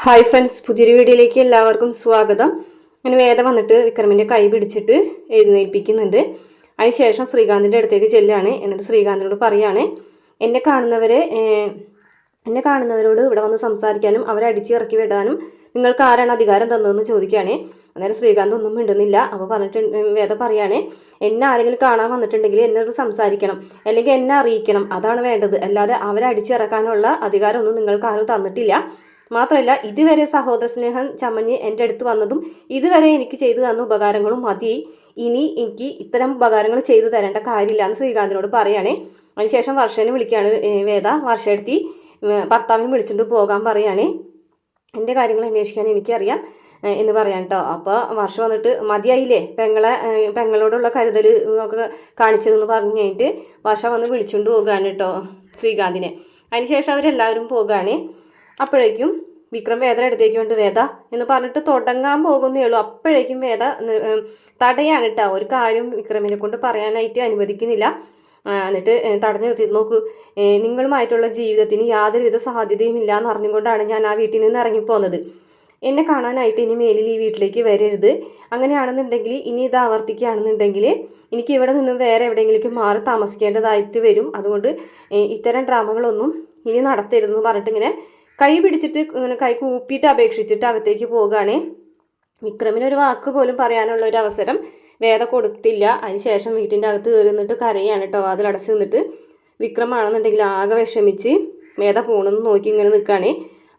Hi friends, പുതിയൊരു വീഡിയോയിലേക്ക് എല്ലാവർക്കും സ്വാഗതം. അങ്ങനെ വേദ വന്നിട്ട് വിക്രമിൻ്റെ കൈ പിടിച്ചിട്ട് എഴുന്നേൽപ്പിക്കുന്നുണ്ട്. അതിനുശേഷം ശ്രീകാന്തിൻ്റെ അടുത്തേക്ക് ചെല്ലുകയാണ്. എന്നിട്ട് ശ്രീകാന്തിനോട് പറയാണ്, എന്നെ കാണുന്നവരോട് ഇവിടെ വന്ന് സംസാരിക്കാനും അവരെ അടിച്ചിറക്കി വിടാനും നിങ്ങൾക്ക് ആരാണ് അധികാരം തന്നതെന്ന് ചോദിക്കുകയാണ്. അന്നേരം ശ്രീകാന്ത് ഒന്നും മിണ്ടുന്നില്ല. അപ്പോൾ വേദ പറയാണ്, എന്നെ ആരെങ്കിലും കാണാൻ വന്നിട്ടുണ്ടെങ്കിൽ എന്നോട് സംസാരിക്കണം, അല്ലെങ്കിൽ എന്നെ അറിയിക്കണം, അതാണ് വേണ്ടത്. അല്ലാതെ അവരെ അടിച്ചിറക്കാനുള്ള അധികാരമൊന്നും നിങ്ങൾക്ക് ആരും തന്നിട്ടില്ല. മാത്രമല്ല, ഇതുവരെ സഹോദര സ്നേഹം ചമഞ്ഞ് എൻ്റെ അടുത്ത് വന്നതും ഇതുവരെ എനിക്ക് ചെയ്തു തന്ന ഉപകാരങ്ങളും മതി. ഇനി എനിക്ക് ഇത്തരം ഉപകാരങ്ങൾ ചെയ്തു തരേണ്ട കാര്യമില്ല എന്ന് ശ്രീകാന്തിനോട് പറയുകയാണേ. അതിനുശേഷം വർഷേനെ വിളിക്കുകയാണ് വേദ. വർഷയെടുത്തി ഭർത്താവിനെ വിളിച്ചുകൊണ്ട് പോകാൻ പറയുകയാണേ. എൻ്റെ കാര്യങ്ങൾ അന്വേഷിക്കാൻ എനിക്കറിയാം എന്ന് പറയാൻ കേട്ടോ. അപ്പോൾ വർഷ വന്നിട്ട് മതിയായില്ലേ പെങ്ങളോടുള്ള കരുതൽ ഒക്കെ കാണിച്ചതെന്ന് പറഞ്ഞു കഴിഞ്ഞിട്ട് വർഷ വന്ന് വിളിച്ചുകൊണ്ട് പോകുകയാണ് കേട്ടോ ശ്രീകാന്തിനെ. അതിനുശേഷം അവരെല്ലാവരും പോകുകയാണ്. അപ്പോഴേക്കും വിക്രം വേദന അടുത്തേക്ക് കൊണ്ട് വേദ എന്ന് പറഞ്ഞിട്ട് തുടങ്ങാൻ പോകുന്നേ ഉള്ളൂ. അപ്പോഴേക്കും വേദ തടയാണ് കേട്ടോ. ഒരു കാര്യം വിക്രമിനെ കൊണ്ട് പറയാനായിട്ട് അനുവദിക്കുന്നില്ല. എന്നിട്ട് തടഞ്ഞു നിർത്തി, നോക്കൂ, നിങ്ങളുമായിട്ടുള്ള ജീവിതത്തിന് യാതൊരുവിധ സാധ്യതയും ഇല്ല എന്ന് അറിഞ്ഞുകൊണ്ടാണ് ഞാൻ ആ വീട്ടിൽ നിന്ന് ഇറങ്ങിപ്പോകുന്നത്. എന്നെ കാണാനായിട്ട് ഇനി മേലിൽ ഈ വീട്ടിലേക്ക് വരരുത്. അങ്ങനെയാണെന്നുണ്ടെങ്കിൽ ഇനി ഇത് ആവർത്തിക്കുകയാണെന്നുണ്ടെങ്കിൽ എനിക്ക് ഇവിടെ നിന്നും വേറെ എവിടെയെങ്കിലും മാറി താമസിക്കേണ്ടതായിട്ട് വരും. അതുകൊണ്ട് ഇത്തരം ഡ്രാമകളൊന്നും ഇനി നടത്തരുതെന്ന് പറഞ്ഞിട്ട് ഇങ്ങനെ കൈ പിടിച്ചിട്ട് ഇങ്ങനെ കൈ കൂപ്പിയിട്ട് അപേക്ഷിച്ചിട്ട് അകത്തേക്ക് പോകുകയാണേ. വിക്രമിനൊരു വാക്ക് പോലും പറയാനുള്ള ഒരു അവസരം വേദ കൊടുത്തില്ല. അതിനുശേഷം വീട്ടിൻ്റെ അകത്ത് കയറി നിന്നിട്ട് കരയാണ് കേട്ടോ. അതിലടച്ച് നിന്നിട്ട് വിക്രമാണെന്നുണ്ടെങ്കിൽ ആകെ വിഷമിച്ച് വേദ പോകണമെന്ന് നോക്കി ഇങ്ങനെ നിൽക്കുകയാണ്.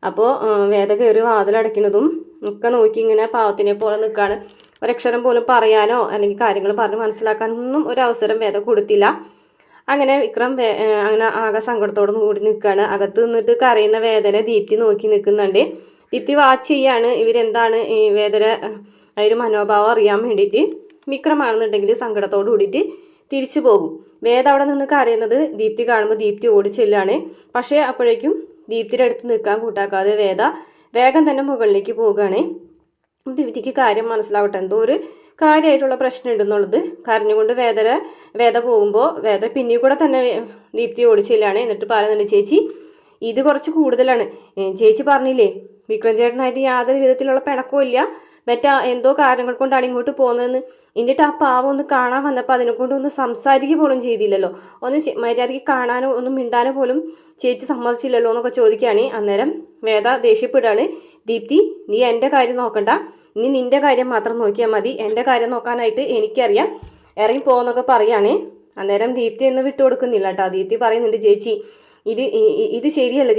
അപ്പോൾ വേദ കയറി വാതിലടയ്ക്കുന്നതും ഒക്കെ നോക്കി ഇങ്ങനെ പാവത്തിനെ പോലെ നിൽക്കുകയാണ്. ഒരക്ഷരം പോലും പറയാനോ അല്ലെങ്കിൽ കാര്യങ്ങൾ പറഞ്ഞ് മനസ്സിലാക്കാനൊന്നും ഒരു അവസരം വേദ കൊടുത്തില്ല. അങ്ങനെ വിക്രം അങ്ങനെ ആകെ സങ്കടത്തോടെ കൂടി നിൽക്കുകയാണ്. അകത്ത് നിന്നിട്ട് കരയുന്ന വേദന ദീപ്തി നോക്കി നിൽക്കുന്നുണ്ട്. ദീപ്തി വാച്ച് ചെയ്യാണ് ഇവരെന്താണ് ഈ വേദന ഒരു മനോഭാവം അറിയാൻ വേണ്ടിയിട്ട്. വിക്രമാണെന്നുണ്ടെങ്കിൽ സങ്കടത്തോട് കൂടിയിട്ട് തിരിച്ചു പോകും. വേദ അവിടെ നിന്ന് കരയുന്നത് ദീപ്തി കാണുമ്പോൾ ദീപ്തി ഓടിച്ചെല്ലാണ്. പക്ഷേ അപ്പോഴേക്കും ദീപ്തിയുടെ അടുത്ത് നിൽക്കാൻ കൂട്ടാക്കാതെ വേദ വേഗം തന്നെ മുകളിലേക്ക് പോവുകയാണ്. ദീപ്തിക്ക് കാര്യം മനസ്സിലാവട്ടെ, എന്തോ ഒരു കാര്യമായിട്ടുള്ള പ്രശ്നം ഉണ്ടെന്നുള്ളത്. കരഞ്ഞുകൊണ്ട് വേദ പോകുമ്പോൾ വേദ പിന്നീ കൂടെ തന്നെ ദീപ്തി ഓടിച്ചില്ലാണ്. എന്നിട്ട് പറയുന്നുണ്ട്, ചേച്ചി ഇത് കുറച്ച് കൂടുതലാണ്. ചേച്ചി പറഞ്ഞില്ലേ വിക്രം ചേട്ടനായിട്ട് യാതൊരു വിധത്തിലുള്ള പിണക്കവും ഇല്ല, എന്തോ കാര്യങ്ങൾ കൊണ്ടാണ് ഇങ്ങോട്ട് പോകുന്നതെന്ന്. എന്നിട്ട് ആ പാവം ഒന്ന് കാണാൻ വന്നപ്പോൾ അതിനെ കൊണ്ട് ഒന്ന് സംസാരിക്കുക പോലും ചെയ്തില്ലല്ലോ, ഒന്ന് മര്യാദയ്ക്ക് കാണാനോ ഒന്നും മിണ്ടാനോ പോലും ചേച്ചി സമ്മതിച്ചില്ലല്ലോ എന്നൊക്കെ ചോദിക്കുകയാണ്. അന്നേരം വേദ ദേഷ്യപ്പെടുകയാണ്, ദീപ്തി നീ എൻ്റെ കാര്യം നോക്കണ്ട, ഇനി നിൻ്റെ കാര്യം മാത്രം നോക്കിയാൽ മതി, എൻ്റെ കാര്യം നോക്കാനായിട്ട് എനിക്കറിയാം, ഇറങ്ങി പോകുന്നൊക്കെ പറയുകയാണ്. അന്നേരം ദീപ്തി എന്ന് വിട്ടുകൊടുക്കുന്നില്ല കേട്ടോ. ദീപ്തി പറയുന്നുണ്ട്, ചേച്ചി ഇത് ശരിയല്ല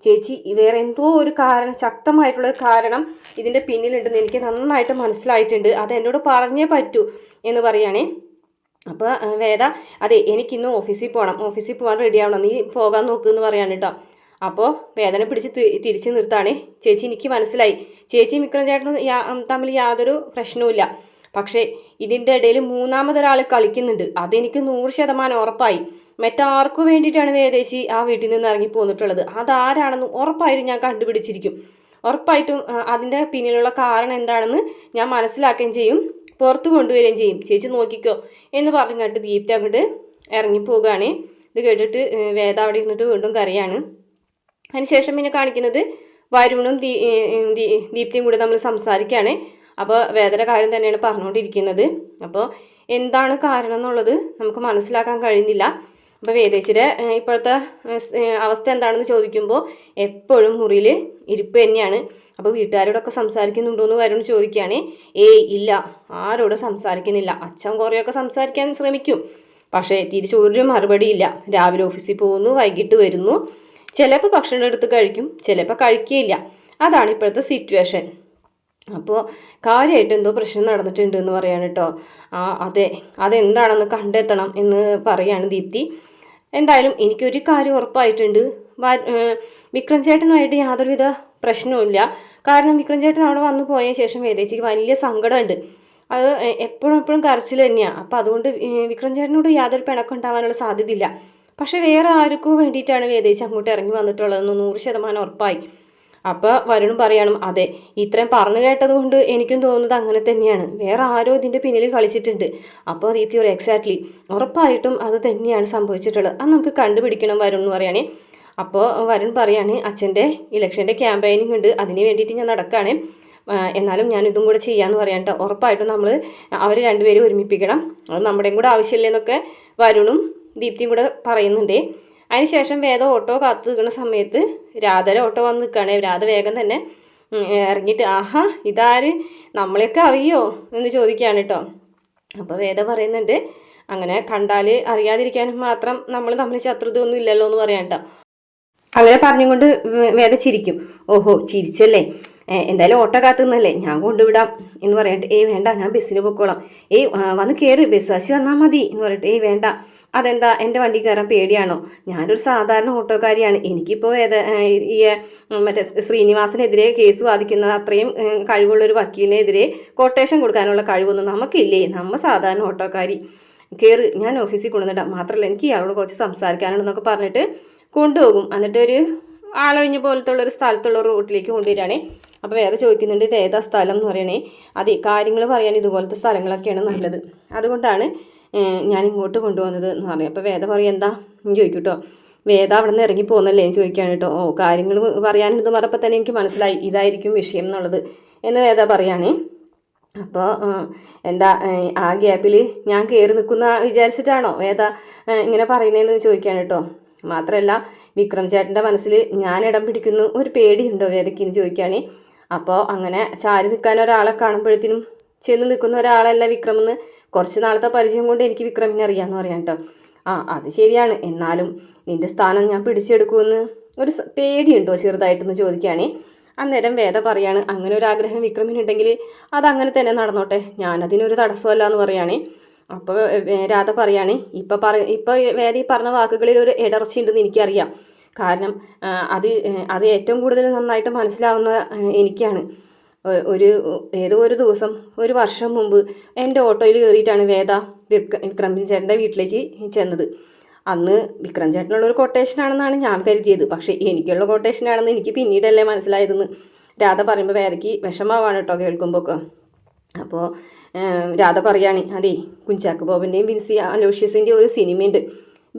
ചേച്ചി വേറെ എന്തോ ഒരു കാരണം, ശക്തമായിട്ടുള്ളൊരു കാരണം ഇതിൻ്റെ പിന്നിലുണ്ടെന്ന് എനിക്ക് നന്നായിട്ട് മനസ്സിലായിട്ടുണ്ട്, അത് എന്നോട് പറഞ്ഞേ പറ്റൂ എന്ന് പറയുകയാണേ. അപ്പോൾ വേദ, അതെ എനിക്കിന്ന് ഓഫീസിൽ പോകാൻ റെഡി ആവണം, നീ പോകാൻ നോക്കുമെന്ന് പറയാണ് കേട്ടോ. അപ്പോൾ വേദന പിടിച്ച് തിരിച്ചു നിർത്താണ്. ചേച്ചി എനിക്ക് മനസ്സിലായി, ചേച്ചി വിക്രം ചേട്ടനും തമ്മിൽ യാതൊരു പ്രശ്നവുമില്ല. പക്ഷേ ഇതിൻ്റെ ഇടയിൽ മൂന്നാമതൊരാൾ കളിക്കുന്നുണ്ട്, അതെനിക്ക് 100% ഉറപ്പായി. മറ്റാർക്കു വേണ്ടിയിട്ടാണ് വേദേശി ആ വീട്ടിൽ നിന്ന് ഇറങ്ങി പോന്നിട്ടുള്ളത്, അതാരാണെന്ന് ഉറപ്പായിട്ടും ഞാൻ കണ്ടുപിടിച്ചിരിക്കും. ഉറപ്പായിട്ടും അതിൻ്റെ പിന്നിലുള്ള കാരണം എന്താണെന്ന് ഞാൻ മനസ്സിലാക്കുകയും ചെയ്യും, പുറത്ത് കൊണ്ടുവരികയും ചെയ്യും. ചേച്ചി നോക്കിക്കോ എന്ന് പറഞ്ഞിട്ട് ദീപ്തി അങ്ങോട്ട് ഇറങ്ങിപ്പോവുകയാണ്. ഇത് കേട്ടിട്ട് വേദ അവിടെ ഇരുന്നിട്ട് വീണ്ടും കരയാണ്. അതിനുശേഷം പിന്നെ കാണിക്കുന്നത് വരുണും ദീപ്തിയും കൂടി നമ്മൾ സംസാരിക്കുകയാണ്. അപ്പോൾ വേദന കാര്യം തന്നെയാണ് പറഞ്ഞുകൊണ്ടിരിക്കുന്നത്. അപ്പോൾ എന്താണ് കാരണം എന്നുള്ളത് നമുക്ക് മനസ്സിലാക്കാൻ കഴിയുന്നില്ല. അപ്പോൾ വേദേശിയുടെ ഇപ്പോഴത്തെ അവസ്ഥ എന്താണെന്ന് ചോദിക്കുമ്പോൾ എപ്പോഴും മുറിയിൽ ഇരിപ്പ് തന്നെയാണ്. അപ്പോൾ വീട്ടുകാരോടൊക്കെ സംസാരിക്കുന്നുണ്ടോ എന്ന് വരുൺ ചോദിക്കുകയാണ്. ഇല്ല, ആരോടും സംസാരിക്കുന്നില്ല. അച്ഛൻ കുറേയൊക്കെ സംസാരിക്കാൻ ശ്രമിക്കും, പക്ഷേ തിരിച്ചൊരു മറുപടിയില്ല. രാവിലെ ഓഫീസിൽ പോകുന്നു, വൈകിട്ട് വരുന്നു, ചിലപ്പോൾ ഭക്ഷണം എടുത്ത് കഴിക്കും, ചിലപ്പോൾ കഴിക്കുകയില്ല. അതാണ് ഇപ്പോഴത്തെ സിറ്റുവേഷൻ. അപ്പോൾ കാര്യമായിട്ട് എന്തോ പ്രശ്നം നടന്നിട്ടുണ്ട് എന്ന് പറയാണ് കേട്ടോ. അതെന്താണെന്ന് കണ്ടെത്തണം എന്ന് പറയാണ് ദീപ്തി. എന്തായാലും എനിക്കൊരു കാര്യം ഉറപ്പായിട്ടുണ്ട്, വിക്രം ചേട്ടനുമായിട്ട് യാതൊരുവിധ പ്രശ്നവുമില്ല. കാരണം വിക്രം ചേട്ടൻ അവിടെ വന്നു പോയതിന് ശേഷം വേദേച്ചിക്ക് വലിയ സങ്കടമുണ്ട്. അത് എപ്പോഴും കരച്ചിൽ തന്നെയാണ്. അപ്പോൾ അതുകൊണ്ട് വിക്രം ചേട്ടനോട് യാതൊരു പിണക്കം ഉണ്ടാവാനുള്ള സാധ്യതയില്ല. പക്ഷെ വേറെ ആർക്കും വേണ്ടിയിട്ടാണ് വേദേച്ചി അങ്ങോട്ട് ഇറങ്ങി വന്നിട്ടുള്ളതെന്ന് 100% ഉറപ്പായി. അപ്പോൾ വരുണും പറയണം, അതെ ഇത്രയും പറഞ്ഞു കേട്ടത് കൊണ്ട് എനിക്കും തോന്നുന്നത് അങ്ങനെ തന്നെയാണ്, വേറെ ആരോ ഇതിൻ്റെ പിന്നിൽ കളിച്ചിട്ടുണ്ട്. അപ്പോൾ ദീപ്തി ഒരു എക്സാക്ട്ലി ഉറപ്പായിട്ടും അത് തന്നെയാണ് സംഭവിച്ചിട്ടുള്ളത്, അത് നമുക്ക് കണ്ടുപിടിക്കണം വരുൺ എന്ന് പറയുകയാണെങ്കിൽ. അപ്പോൾ വരുൺ പറയാണ് അച്ഛൻ്റെ ഇലക്ഷൻ്റെ ക്യാമ്പയിനിങ് ഉണ്ട്, അതിന് വേണ്ടിയിട്ട് ഞാൻ നടക്കുകയാണ്, എന്നാലും ഞാൻ ഇതും കൂടെ ചെയ്യാമെന്ന് പറയാൻ ഉറപ്പായിട്ടും നമ്മൾ അവർ രണ്ടുപേരും ഒരുമിപ്പിക്കണം, അത് നമ്മുടെയും കൂടെ ആവശ്യമില്ലെന്നൊക്കെ വരുണും ദീപ്തിയും കൂടെ പറയുന്നുണ്ട്. അതിനുശേഷം വേദ ഓട്ടോ കാത്തു നിൽക്കുന്ന സമയത്ത് രാധയുടെ ഓട്ടോ വന്ന് നിൽക്കുകയാണ്. രാധ വേഗം തന്നെ ഇറങ്ങിയിട്ട് ആഹാ ഇതാര്, നമ്മളെയൊക്കെ അറിയോ എന്ന് ചോദിക്കുകയാണ് കേട്ടോ. അപ്പോൾ വേദ പറയുന്നുണ്ട് അങ്ങനെ കണ്ടാൽ അറിയാതിരിക്കാനും മാത്രം നമ്മൾ തമ്മിൽ ശത്രുതയൊന്നും ഇല്ലല്ലോ എന്ന് പറയാൻ കേട്ടോ. അങ്ങനെ പറഞ്ഞുകൊണ്ട് വേദ ചിരിക്കും. ഓഹോ ചിരിച്ചല്ലേ, എന്തായാലും ഓട്ടോ കാത്തുനിന്നല്ലേ, ഞാൻ കൊണ്ടുവിടാം എന്ന് പറയട്ടെ. വേണ്ട ഞാൻ ബസ്സിന് പൊക്കോളാം, വന്ന് കയറി ബസ് കാശ് തന്നാൽ മതി എന്ന് പറയട്ടെ. വേണ്ട, അതെന്താ എൻ്റെ വണ്ടി കയറാൻ പേടിയാണോ, ഞാനൊരു സാധാരണ ഓട്ടോക്കാരിയാണ്, എനിക്കിപ്പോൾ ഈ മറ്റേ ശ്രീനിവാസനെതിരെ കേസ് വാദിക്കുന്ന അത്രയും കഴിവുള്ളൊരു വക്കീലിനെതിരെ കൊട്ടേഷൻ കൊടുക്കാനുള്ള കഴിവൊന്നും നമുക്കില്ലേ, നമ്മൾ സാധാരണ ഓട്ടോക്കാരി, കയറി ഞാൻ ഓഫീസിൽ കൊണ്ടുവന്നിടാം, മാത്രമല്ല എനിക്ക് ഇയാളോട് കുറച്ച് സംസാരിക്കാനുണ്ടെന്നൊക്കെ പറഞ്ഞിട്ട് കൊണ്ടുപോകും. എന്നിട്ട് ഒരു ആളൊഴിഞ്ഞ പോലത്തെ ഉള്ളൊരു സ്ഥലത്തുള്ള റൂട്ടിലേക്ക് കൊണ്ടുവരികയാണേ. അപ്പോൾ വേറെ ചോദിക്കുന്നുണ്ട് ഇത് ഏതാ സ്ഥലം എന്ന് പറയണേ. അതെ കാര്യങ്ങൾ പറയാൻ ഇതുപോലത്തെ സ്ഥലങ്ങളൊക്കെയാണ് നല്ലത്, അതുകൊണ്ടാണ് ഞാൻ ഇങ്ങോട്ട് കൊണ്ടുവന്നത് എന്ന് പറയും. അപ്പോൾ വേദ പറയും എന്താ ചോദിക്കും കേട്ടോ. വേദ അവിടെ നിന്ന് ഇറങ്ങി പോകുന്നല്ലേ എന്ന് ചോദിക്കുകയാണ് കേട്ടോ. കാര്യങ്ങൾ പറയാനെന്ന് പറഞ്ഞപ്പോൾ തന്നെ എനിക്ക് മനസ്സിലായി ഇതായിരിക്കും വിഷയം എന്നുള്ളത് എന്ന് വേദ പറയുകയാണ്. അപ്പോൾ എന്താ ആ ഗ്യാപ്പിൽ ഞാൻ കയറി നിൽക്കുന്ന വിചാരിച്ചിട്ടാണോ വേദ ഇങ്ങനെ പറയുന്നതെന്ന് ചോദിക്കുകയാണ് കേട്ടോ. മാത്രമല്ല വിക്രം ചേട്ടൻ്റെ മനസ്സിൽ ഞാൻ ഇടം പിടിക്കുന്നു ഒരു പേടിയുണ്ടോ വേദയ്ക്ക് ചോദിക്കുകയാണ്. അപ്പോൾ അങ്ങനെ ചാരി നിൽക്കാൻ ഒരാളെ കാണുമ്പോഴത്തേനും ചെന്ന് നിൽക്കുന്ന ഒരാളല്ല വിക്രം എന്ന് കുറച്ച് നാളത്തെ പരിചയം കൊണ്ട് എനിക്ക് വിക്രമിനെ അറിയാമെന്ന് പറയാം കേട്ടോ. അത് ശരിയാണ്, എന്നാലും നിൻ്റെ സ്ഥാനം ഞാൻ പിടിച്ചെടുക്കുമെന്ന് ഒരു പേടിയുണ്ടോ ചെറുതായിട്ടെന്ന് ചോദിക്കുകയാണ്. അന്നേരം വേദ പറയാണ് അങ്ങനെ ഒരു ആഗ്രഹം വിക്രമിനുണ്ടെങ്കിൽ അതങ്ങനെ തന്നെ നടന്നോട്ടെ, ഞാനതിനൊരു തടസ്സമല്ല എന്ന് പറയുകയാണ്. അപ്പോൾ രാധ പറയാണ് ഇപ്പോൾ വേദ ഈ പറഞ്ഞ വാക്കുകളിൽ ഒരു ഇടർച്ച ഉണ്ടെന്ന് എനിക്കറിയാം, കാരണം അത് ഏറ്റവും കൂടുതൽ നന്നായിട്ട് മനസ്സിലാവുന്ന എനിക്കാണ്. ഏതോ ഒരു ദിവസം ഒരു വർഷം മുമ്പ് എൻ്റെ ഓട്ടോയിൽ കയറിയിട്ടാണ് വേദ വിക്രം ചേട്ടൻ്റെ വീട്ടിലേക്ക് ചെന്നത്. അന്ന് വിക്രം ചേട്ടനുള്ള ഒരു കൊട്ടേഷനാണെന്നാണ് ഞാൻ കരുതിയത്, പക്ഷേ എനിക്കുള്ള കൊട്ടേഷനാണെന്ന് എനിക്ക് പിന്നീടല്ലേ മനസ്സിലായതെന്ന് രാധ പറയുമ്പോൾ വേദയ്ക്ക് വിഷമമാണ് കേട്ടോ കേൾക്കുമ്പോൾ ഒക്കെ. അപ്പോൾ രാധ പറയുകയാണ് അതെ കുഞ്ചാക്കോ ബോബൻ്റെയും വിൻസി അലോഷ്യസിൻ്റെയും ഒരു സിനിമയുണ്ട്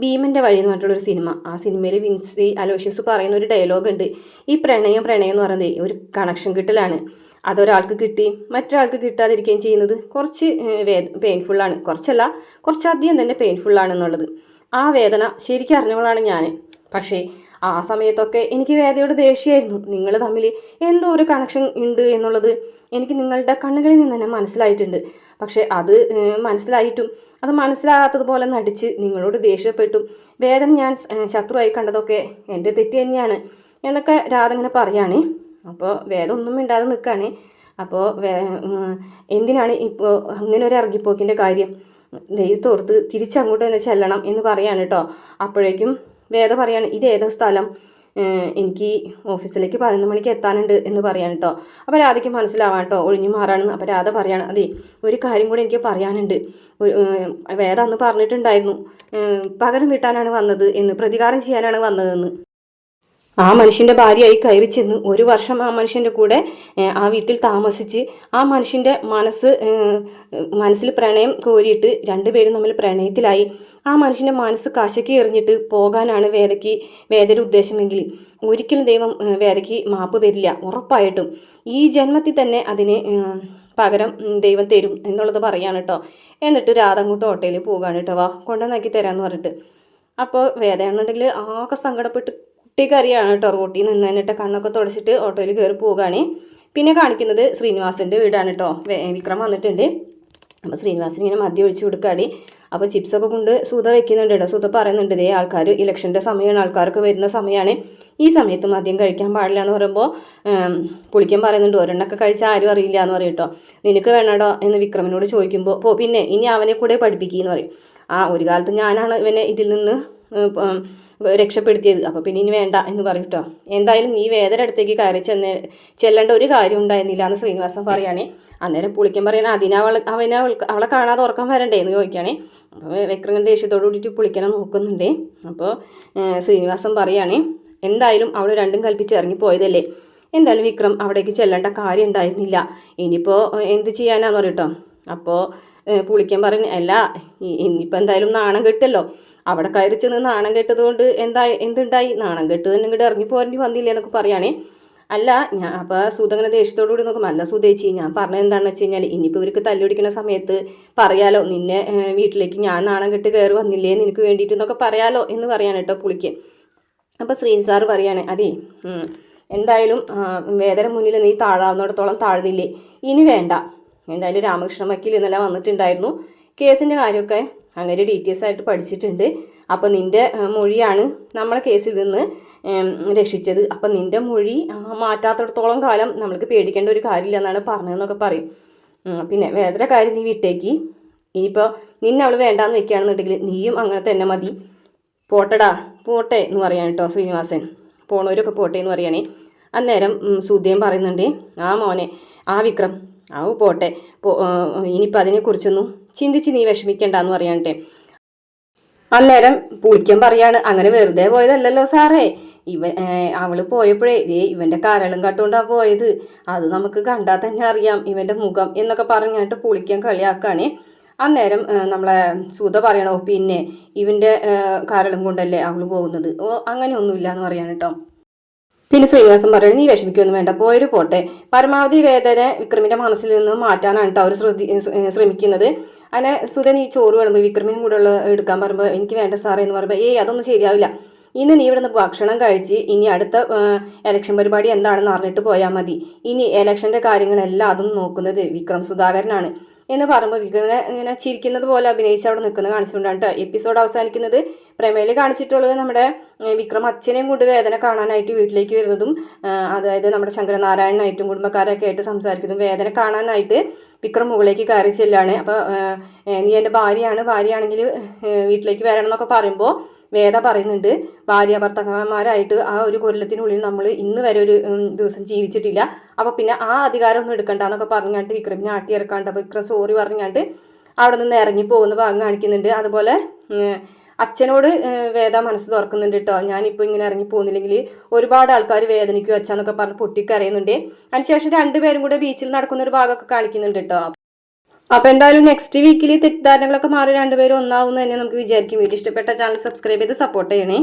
ഭീമൻ്റെ വഴി എന്ന് പറഞ്ഞിട്ടുള്ളൊരു സിനിമ. ആ സിനിമയിൽ വിൻസി അലോഷ്യസ് പറയുന്ന ഒരു ഡയലോഗ് ഉണ്ട്, ഈ പ്രണയം എന്ന് പറയുന്നത് ഒരു കണക്ഷൻ കിട്ടലാണ്, അതൊരാൾക്ക് കിട്ടി മറ്റൊരാൾക്ക് കിട്ടാതിരിക്കുകയും ചെയ്യുന്നത് കുറച്ച് പെയിൻഫുള്ളാണ്, കുറച്ചധികം തന്നെ പെയിൻഫുള്ളാണെന്നുള്ളത്. ആ വേദന ശരിക്കും അറിഞ്ഞവളാണ് ഞാൻ. പക്ഷേ ആ സമയത്തൊക്കെ എനിക്ക് വേദയോട് ദേഷ്യമായിരുന്നു, നിങ്ങൾ തമ്മിൽ എന്തോ ഒരു കണക്ഷൻ ഉണ്ട് എന്നുള്ളത് എനിക്ക് നിങ്ങളുടെ കണ്ണുകളിൽ നിന്ന് തന്നെ മനസ്സിലായിട്ടുണ്ട്. പക്ഷേ അത് മനസ്സിലായിട്ടും അത് മനസ്സിലാകാത്തതുപോലെ നടിച്ച് നിങ്ങളോട് ദേഷ്യപ്പെട്ടും വേദന ഞാൻ ശത്രുവായി കണ്ടതൊക്കെ എൻ്റെ തെറ്റ് തന്നെയാണ് എന്നൊക്കെ രാധ ഇങ്ങനെ പറയുകയാണ്. അപ്പോൾ വേദ ഒന്നും മിണ്ടാതെ നിൽക്കുകയാണ്. അപ്പോൾ എന്തിനാണ് ഇപ്പോൾ അങ്ങനെ ഒരു ഇറങ്ങിപ്പോക്കിൻ്റെ കാര്യം, ദൈവത്തോർത്ത് തിരിച്ചങ്ങോട്ട് തന്നെ ചെല്ലണം എന്ന് പറയാണ് കേട്ടോ. അപ്പോഴേക്കും വേദ പറയാണ് ഇതേതാ സ്ഥലം, എനിക്ക് ഓഫീസിലേക്ക് 11 മണിക്ക് എത്താനുണ്ട് എന്ന് പറയാൻ കേട്ടോ. അപ്പോൾ രാധയ്ക്ക് മനസ്സിലാവാം കേട്ടോ ഒഴിഞ്ഞു മാറാണെന്ന്. അപ്പോൾ രാധ പറയാണ് അതെ ഒരു കാര്യം കൂടി എനിക്ക് പറയാനുണ്ട്, വേദ അന്ന് പറഞ്ഞിട്ടുണ്ടായിരുന്നു പകരം വീട്ടാനാണ് വന്നത് എന്ന്, പ്രതികാരം ചെയ്യാനാണ് വന്നതെന്ന്. ആ മനുഷ്യൻ്റെ ഭാര്യയായി കയറി ചെന്ന് ഒരു വർഷം ആ മനുഷ്യൻ്റെ കൂടെ ആ വീട്ടിൽ താമസിച്ച് ആ മനുഷ്യൻ്റെ മനസ്സിൽ പ്രണയം കോരിയിട്ട് രണ്ടുപേരും തമ്മിൽ പ്രണയത്തിലായി ആ മനുഷ്യൻ്റെ മനസ്സ് കശക്കി എറിഞ്ഞിട്ട് പോകാനാണ് വേദയുടെ ഉദ്ദേശമെങ്കിൽ ഒരിക്കലും ദൈവം വേദയ്ക്ക് മാപ്പ് തരില്ല, ഉറപ്പായിട്ടും ഈ ജന്മത്തിൽ തന്നെ അതിന് പകരം ദൈവം തരും എന്നുള്ളത് പറയാണ് കേട്ടോ. എന്നിട്ട് രാധ അങ്ങോട്ട് ഓട്ടോയിൽ പോകാണ് കേട്ടോ, വാ കൊണ്ടുവന്നാക്കി തരാമെന്ന് പറഞ്ഞിട്ട്. അപ്പോൾ വേദയാണെന്നുണ്ടെങ്കിൽ ആകെ സങ്കടപ്പെട്ട് കുട്ടിക്കറിയാണ് കേട്ടോ, റോട്ടിൽ നിന്ന് തന്നിട്ട് കണ്ണൊക്കെ തുടച്ചിട്ട് ഓട്ടോയിൽ കയറി പോവുകയാണ്. പിന്നെ കാണിക്കുന്നത് ശ്രീനിവാസൻ്റെ വീടാണ് കേട്ടോ. വിക്രം വന്നിട്ടുണ്ട്. അപ്പോൾ ശ്രീനിവാസൻ ഇങ്ങനെ മദ്യം ഒഴിച്ച് കൊടുക്കാടി. അപ്പോൾ ചിപ്സൊക്കെ കൊണ്ട് സുധ വെക്കുന്നുണ്ട് കേട്ടോ. സുധ പറയുന്നുണ്ട് ഇതേ ആൾക്കാർ ഇലക്ഷൻ്റെ സമയമാണ്, ആൾക്കാർക്ക് വരുന്ന സമയമാണ്, ഈ സമയത്ത് മദ്യം കഴിക്കാൻ പാടില്ല എന്ന് പറയുമ്പോൾ പുളിക്കാൻ പറയുന്നുണ്ട് ഒരെണ്ണൊക്കെ കഴിച്ചാൽ ആരും അറിയില്ല എന്ന് പറയും കേട്ടോ. നിനക്ക് വേണോടോ എന്ന് വിക്രമിനോട് ചോദിക്കുമ്പോൾ പിന്നെ ഇനി അവനെ കൂടെ പഠിപ്പിക്കുകയെന്ന് പറയും. ഒരു കാലത്ത് ഞാനാണ് ഇവനെ ഇതിൽ നിന്ന് രക്ഷപ്പെടുത്തിയത്, അപ്പോൾ പിന്നെ ഇനി വേണ്ട എന്ന് പറയും കേട്ടോ. എന്തായാലും നീ വേദയുടെ അടുത്തേക്ക് കയറി ചെല്ലേണ്ട ഒരു കാര്യം ഉണ്ടായിരുന്നില്ല എന്ന് ശ്രീനിവാസൻ പറയുകയാണെ. അന്നേരം പുളിക്കാൻ പറയുന്നത് അവളെ കാണാതെ ഉറക്കം വരണ്ടേ എന്ന് ചോദിക്കുകയാണെ. അപ്പോൾ വിക്രം ദേഷ്യത്തോടു കൂടിയിട്ട് പുളിക്കാനെ നോക്കുന്നുണ്ട്. അപ്പോൾ ശ്രീനിവാസൻ പറയുകയാണെ എന്തായാലും അവൾ രണ്ടും കൽപ്പിച്ച് ഇറങ്ങിപ്പോയതല്ലേ, എന്തായാലും വിക്രം അവിടേക്ക് ചെല്ലേണ്ട കാര്യം ഉണ്ടായിരുന്നില്ല, ഇനിയിപ്പോൾ എന്ത് ചെയ്യാനാന്ന് പറയും കേട്ടോ. അപ്പോൾ പുളിക്കാൻ പറയുന്നത് അല്ല ഇനിയിപ്പോൾ എന്തായാലും നാണം കിട്ടല്ലോ, അവിടെ കയറി ചെന്ന് നാണം കെട്ടതുകൊണ്ട് എന്തുണ്ടായി, നാണം കെട്ട് തന്നെ ഇങ്ങോട്ട് ഇറങ്ങി പോരേണ്ടി വന്നില്ലേ എന്നൊക്കെ പറയുകയാണേ. അല്ല ഞാൻ അപ്പോൾ സുധ അങ്ങനെ ദേഷ്യത്തോടു കൂടി നോക്കും, അല്ല സുധേച്ചി ഞാൻ പറഞ്ഞത് എന്താണെന്ന് വെച്ച് കഴിഞ്ഞാൽ ഇനിയിപ്പോൾ ഇവർക്ക് തല്ലുപിടിക്കുന്ന സമയത്ത് പറയാലോ, നിന്നെ വീട്ടിലേക്ക് ഞാൻ നാണം കെട്ട് കയറി വന്നില്ലേ നിനക്ക് വേണ്ടിയിട്ട് എന്നൊക്കെ പറയാലോ എന്ന് പറയാണ് കേട്ടോ പുളിക്ക്. അപ്പോൾ ശ്രീൻ സാറ് പറയാണ്, അതെ എന്തായാലും വേദന മുന്നിൽ നീ താഴാവുന്നിടത്തോളം താഴ്ന്നില്ലേ, ഇനി വേണ്ട. എന്തായാലും രാമകൃഷ്ണ വക്കീൽ ഇന്നലെ വന്നിട്ടുണ്ടായിരുന്നു, കേസിൻ്റെ കാര്യമൊക്കെ അങ്ങനെ ഡീറ്റെയിൽസ് ആയിട്ട് പഠിച്ചിട്ടുണ്ട്. അപ്പോൾ നിൻ്റെ മൊഴിയാണ് നമ്മളെ കേസിൽ നിന്ന് രക്ഷിച്ചത്. അപ്പം നിൻ്റെ മൊഴി മാറ്റാത്തിടത്തോളം കാലം നമ്മൾക്ക് പേടിക്കേണ്ട ഒരു കാര്യമില്ല എന്നാണ് പറഞ്ഞതെന്നൊക്കെ പറയും. പിന്നെ വേദന കാര്യം നീ വിട്ടേക്ക്, ഇനിയിപ്പോൾ നിന്നെ അവൾ വേണ്ടാന്ന് വെക്കുകയാണെന്നുണ്ടെങ്കിൽ നീയും അങ്ങനെ തന്നെ മതി, പോട്ടടാ പോട്ടെ എന്ന് പറയാൻ കേട്ടോ ശ്രീനിവാസൻ. പോണവരൊക്കെ പോട്ടെ എന്ന് പറയുകയാണേ. അന്നേരം സുധയും പറയുന്നുണ്ട്, ആ മോനെ ആ വിക്രം പോട്ടെ, ഇനിയിപ്പോൾ അതിനെക്കുറിച്ചൊന്നും ചിന്തിച്ച് നീ വിഷമിക്കണ്ടെന്ന് പറയാനിട്ടെ. അന്നേരം പുളിക്കൻ പറയാണ്, അങ്ങനെ വെറുതെ പോയതല്ലല്ലോ സാറേ, അവള് പോയപ്പോഴേ ഇവന്റെ കരളും കട്ടുകൊണ്ടാ പോയത്, അത് നമുക്ക് കണ്ടാൽ തന്നെ അറിയാം ഇവന്റെ മുഖം എന്നൊക്കെ പറഞ്ഞിട്ട് പുളിക്കൻ കളിയാക്കാണേ. അന്നേരം നമ്മളെ സുധ പറയണോ, പിന്നെ ഇവന്റെ കരളും കൊണ്ടല്ലേ അവള് പോകുന്നത്, അങ്ങനെയൊന്നുമില്ല എന്ന് പറയാൻ കേട്ടോ. പിന്നെ ശ്രീനിവാസൻ പറയണ, നീ വിഷമിക്കൊന്നും വേണ്ട, പോയൊരു പോട്ടെ, പരമാവധി വേദന വിക്രമിന്റെ മനസ്സിൽ നിന്ന് മാറ്റാനാണ് കേട്ടോ അവർ ശ്രമിക്കുന്നത്. അങ്ങനെ സുധൻ ഈ ചോറ് വിളമ്പ് വിക്രമിനും കൂടെ ഉള്ള എടുക്കാൻ പറയുമ്പോൾ എനിക്ക് വേണ്ട സാറേ എന്ന് പറയുമ്പോൾ അതൊന്നും ശരിയാവില്ല, ഇന്ന് നീ ഇവിടെ നിന്ന് ഭക്ഷണം കഴിച്ച് ഇനി അടുത്ത ഇലക്ഷൻ പരിപാടി എന്താണെന്ന് അറിഞ്ഞിട്ട് പോയാൽ മതി, ഇനി ഇലക്ഷൻ്റെ കാര്യങ്ങളെല്ലാം അതും നോക്കുന്നത് വിക്രം സുധാകരനാണ് എന്ന് പറയുമ്പോൾ വിക്രമിനെ ഇങ്ങനെ ചിരിക്കുന്നത് പോലെ അഭിനയിച്ച് അവിടെ നിൽക്കുന്നത് കാണിച്ചുകൊണ്ടാണ് കേട്ടോ എപ്പിസോഡ് അവസാനിക്കുന്നത്. പ്രമേയിൽ കാണിച്ചിട്ടുള്ളത് നമ്മുടെ വിക്രം അച്ഛനെയും കൊണ്ട് വേദന കാണാനായിട്ട് വീട്ടിലേക്ക് വരുന്നതും, അതായത് നമ്മുടെ ശങ്കരനാരായണനായിട്ടും കുടുംബക്കാരൊക്കെ ആയിട്ട് സംസാരിക്കുന്നതും, വേദന കാണാനായിട്ട് വിക്രം മുകളിലേക്ക് കയറി ചെല്ലാണ്. അപ്പോൾ നീ എൻ്റെ ഭാര്യയാണെങ്കിൽ വീട്ടിലേക്ക് വരണം എന്നൊക്കെ പറയുമ്പോൾ വേദ പറയുന്നുണ്ട്, ഭാര്യ ഭർത്താക്കന്മാരായിട്ട് ആ ഒരു കൊല്ലത്തിനുള്ളിൽ നമ്മൾ ഇന്ന് വരെ ഒരു ദിവസം ജീവിച്ചിട്ടില്ല, അപ്പോൾ പിന്നെ ആ അധികാരം ഒന്നും എടുക്കണ്ടെന്നൊക്കെ പറഞ്ഞാണ്ട് വിക്രമിനെ ആട്ടിയിറക്കാണ്ട് വിക്രം സോറി പറഞ്ഞാണ്ട് അവിടെ നിന്ന് ഇറങ്ങി പോകുന്ന ഭാഗം കാണിക്കുന്നുണ്ട്. അതുപോലെ അച്ഛനോട് വേദ മനസ്സ് തുറക്കുന്നുണ്ട് കേട്ടോ, ഞാനിപ്പോൾ ഇങ്ങനെ ഇറങ്ങി പോകുന്നില്ലെങ്കിൽ ഒരുപാട് ആൾക്കാർ വേദനിക്കും അച്ഛനൊക്കെ പറഞ്ഞ് പൊട്ടിക്കരയുന്നുണ്ട്. അതിനുശേഷം രണ്ടുപേരും കൂടെ ബീച്ചിൽ നടക്കുന്ന ഒരു ഭാഗമൊക്കെ കാണിക്കുന്നുണ്ട് കേട്ടോ. അപ്പോൾ എന്തായാലും നെക്സ്റ്റ് വീക്കിൽ തെറ്റിദ്ധാരണകളൊക്കെ മാറി രണ്ടുപേരും ഒന്നാവുമെന്ന് തന്നെ നമുക്ക് വിചാരിക്കും. വീഡിയോ ഇഷ്ടപ്പെട്ട ചാനൽ സബ്സ്ക്രൈബ് ചെയ്ത് സപ്പോർട്ട് ചെയ്യണേ.